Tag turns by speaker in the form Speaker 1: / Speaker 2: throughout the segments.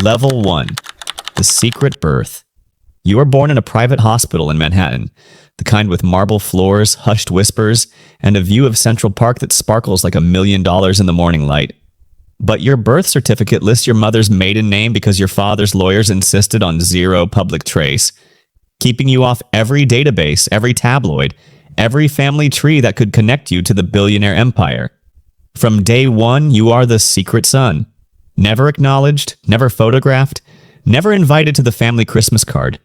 Speaker 1: Level 1. The secret birth. You are born in a private hospital in Manhattan, the kind with marble floors, hushed whispers, and a view of Central Park that sparkles like $1 million in the morning light. But your birth certificate lists your mother's maiden name because your father's lawyers insisted on zero public trace, keeping you off every database, every tabloid, every family tree that could connect you to the billionaire empire. From day one, you are the secret son. Never acknowledged, never photographed, never invited to the family Christmas card.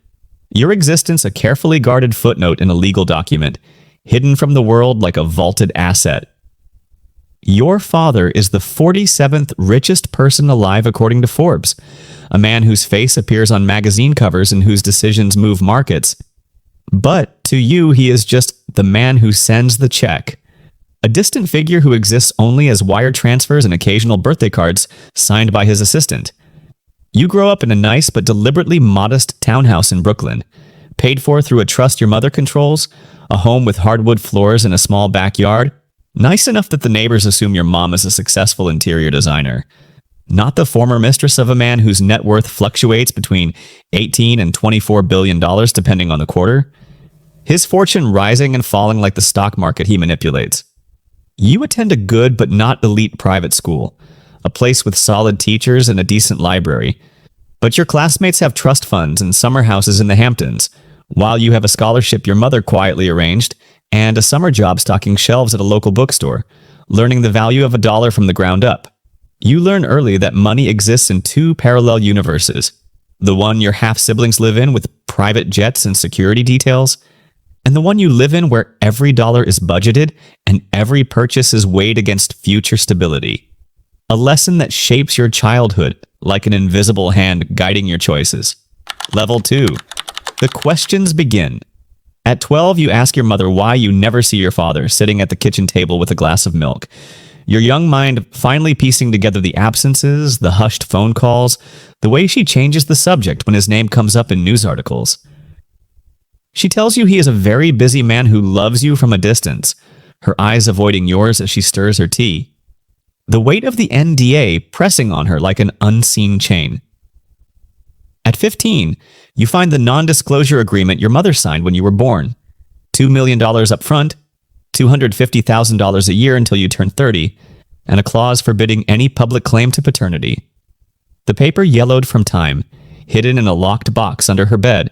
Speaker 1: Your existence a carefully guarded footnote in a legal document, hidden from the world like a vaulted asset. Your father is the 47th richest person alive according to Forbes, a man whose face appears on magazine covers and whose decisions move markets. But to you, he is just the man who sends the check, a distant figure who exists only as wire transfers and occasional birthday cards signed by his assistant. You grow up in a nice but deliberately modest townhouse in Brooklyn, paid for through a trust your mother controls, a home with hardwood floors and a small backyard, nice enough that the neighbors assume your mom is a successful interior designer. Not the former mistress of a man whose net worth fluctuates between $18 and $24 billion depending on the quarter. His fortune rising and falling like the stock market he manipulates. You attend a good but not elite private school, a place with solid teachers and a decent library. But your classmates have trust funds and summer houses in the Hamptons, while you have a scholarship your mother quietly arranged and a summer job stocking shelves at a local bookstore, learning the value of $1 from the ground up. You learn early that money exists in two parallel universes, the one your half-siblings live in with private jets and security details, and the one you live in where every dollar is budgeted and every purchase is weighed against future stability. A lesson that shapes your childhood like an invisible hand guiding your choices. Level 2. The questions begin. At 12, you ask your mother why you never see your father sitting at the kitchen table with a glass of milk. Your young mind finally piecing together the absences, the hushed phone calls, the way she changes the subject when his name comes up in news articles. She tells you he is a very busy man who loves you from a distance, her eyes avoiding yours as she stirs her tea. The weight of the NDA pressing on her like an unseen chain. At 15, you find the non-disclosure agreement your mother signed when you were born. $2 million up front, $250,000 a year until you turn 30, and a clause forbidding any public claim to paternity. The paper yellowed from time, hidden in a locked box under her bed,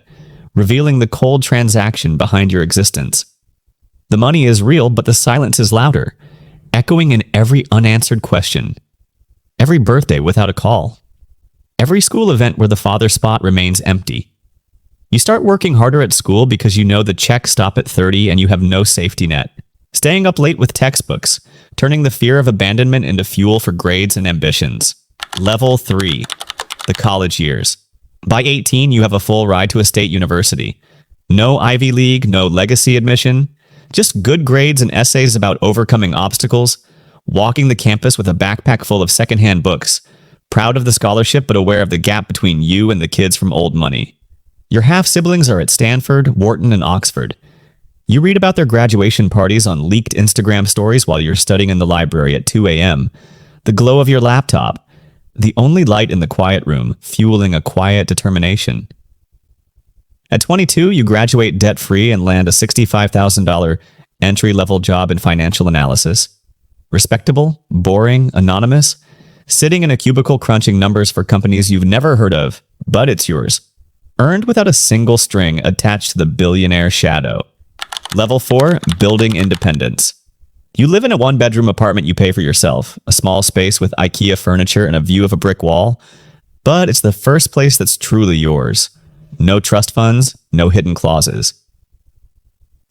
Speaker 1: revealing the cold transaction behind your existence. The money is real, but the silence is louder, echoing in every unanswered question, every birthday without a call, every school event where the father spot remains empty. You start working harder at school because you know the checks stop at 30 and you have no safety net. Staying up late with textbooks, turning the fear of abandonment into fuel for grades and ambitions. Level 3. The college years. By 18, you have a full ride to a state university. No Ivy League, no legacy admission, just good grades and essays about overcoming obstacles, walking the campus with a backpack full of secondhand books, proud of the scholarship but aware of the gap between you and the kids from old money. Your half-siblings are at Stanford, Wharton, and Oxford. You read about their graduation parties on leaked Instagram stories while you're studying in the library at 2 a.m., the glow of your laptop, the only light in the quiet room, fueling a quiet determination. At 22, you graduate debt-free and land a $65,000 entry-level job in financial analysis. Respectable, boring, anonymous, sitting in a cubicle crunching numbers for companies you've never heard of, but it's yours. Earned without a single string attached to the billionaire shadow. Level 4, building independence. You live in a one-bedroom apartment you pay for yourself, a small space with IKEA furniture and a view of a brick wall, but it's the first place that's truly yours. No trust funds, no hidden clauses.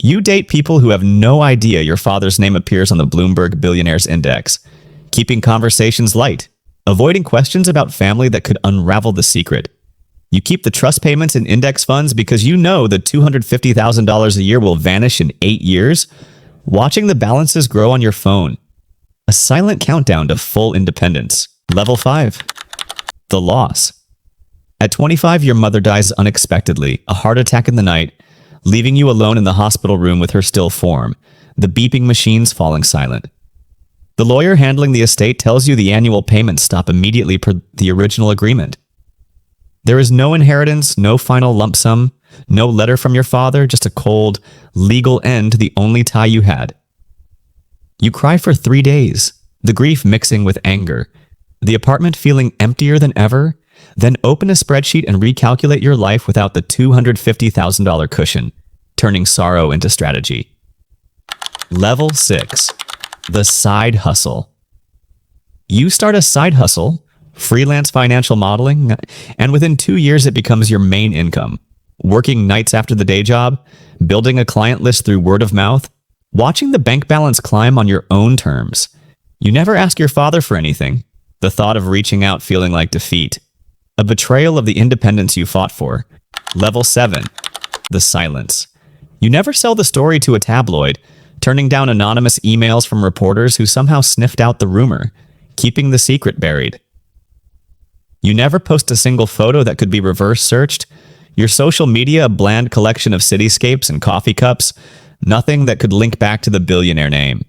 Speaker 1: You date people who have no idea your father's name appears on the Bloomberg Billionaires Index, keeping conversations light, avoiding questions about family that could unravel the secret. You keep the trust payments in index funds because you know the $250,000 a year will vanish in 8 years, watching the balances grow on your phone. A silent countdown to full independence. Level 5. The loss. At 25, your mother dies unexpectedly, a heart attack in the night, leaving you alone in the hospital room with her still form, the beeping machines falling silent. The lawyer handling the estate tells you the annual payments stop immediately per the original agreement. There is no inheritance, no final lump sum, no letter from your father, just a cold, legal end to the only tie you had. You cry for 3 days, the grief mixing with anger, the apartment feeling emptier than ever, then open a spreadsheet and recalculate your life without the $250,000 cushion, turning sorrow into strategy. Level 6. The side hustle. You start a side hustle, freelance financial modeling, and within 2 years it becomes your main income. Working nights after the day job, building a client list through word of mouth, watching the bank balance climb on your own terms. You never ask your father for anything. The thought of reaching out feeling like defeat. A betrayal of the independence you fought for. Level 7. The silence. You never sell the story to a tabloid, turning down anonymous emails from reporters who somehow sniffed out the rumor, keeping the secret buried. You never post a single photo that could be reverse searched. Your social media a bland collection of cityscapes and coffee cups, nothing that could link back to the billionaire name.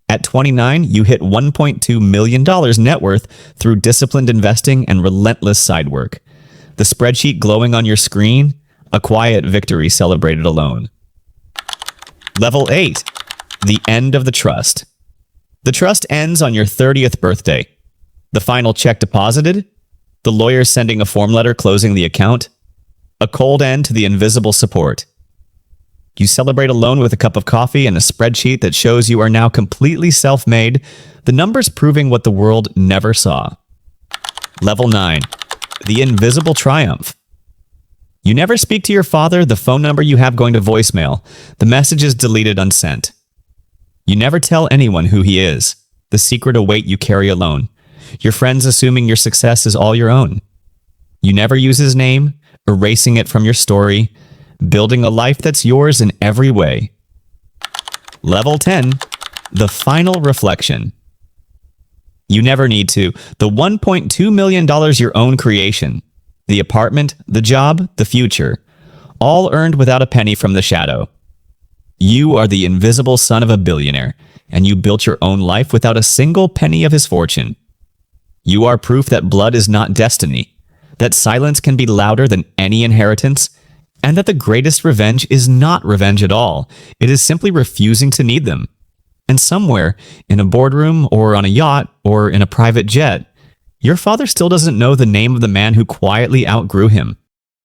Speaker 1: At 29, you hit $1.2 million net worth through disciplined investing and relentless side work. The spreadsheet glowing on your screen, a quiet victory celebrated alone. Level 8. The end of the trust. The trust ends on your 30th birthday. The final check deposited, the lawyer sending a form letter closing the account, a cold end to the invisible support. You celebrate alone with a cup of coffee and a spreadsheet that shows you are now completely self-made, the numbers proving what the world never saw. Level 9. The invisible triumph. You never speak to your father, the phone number you have going to voicemail, the messages deleted unsent. You never tell anyone who he is, the secret a weight you carry alone. Your friends assuming your success is all your own. You never use his name, erasing it from your story, building a life that's yours in every way. Level 10. The final reflection. You never need to. The $1.2 million your own creation. The apartment, the job, the future. All earned without a penny from the shadow. You are the invisible son of a billionaire, and you built your own life without a single penny of his fortune. You are proof that blood is not destiny, that silence can be louder than any inheritance, and that the greatest revenge is not revenge at all. It is simply refusing to need them. And somewhere, in a boardroom or on a yacht or in a private jet, your father still doesn't know the name of the man who quietly outgrew him.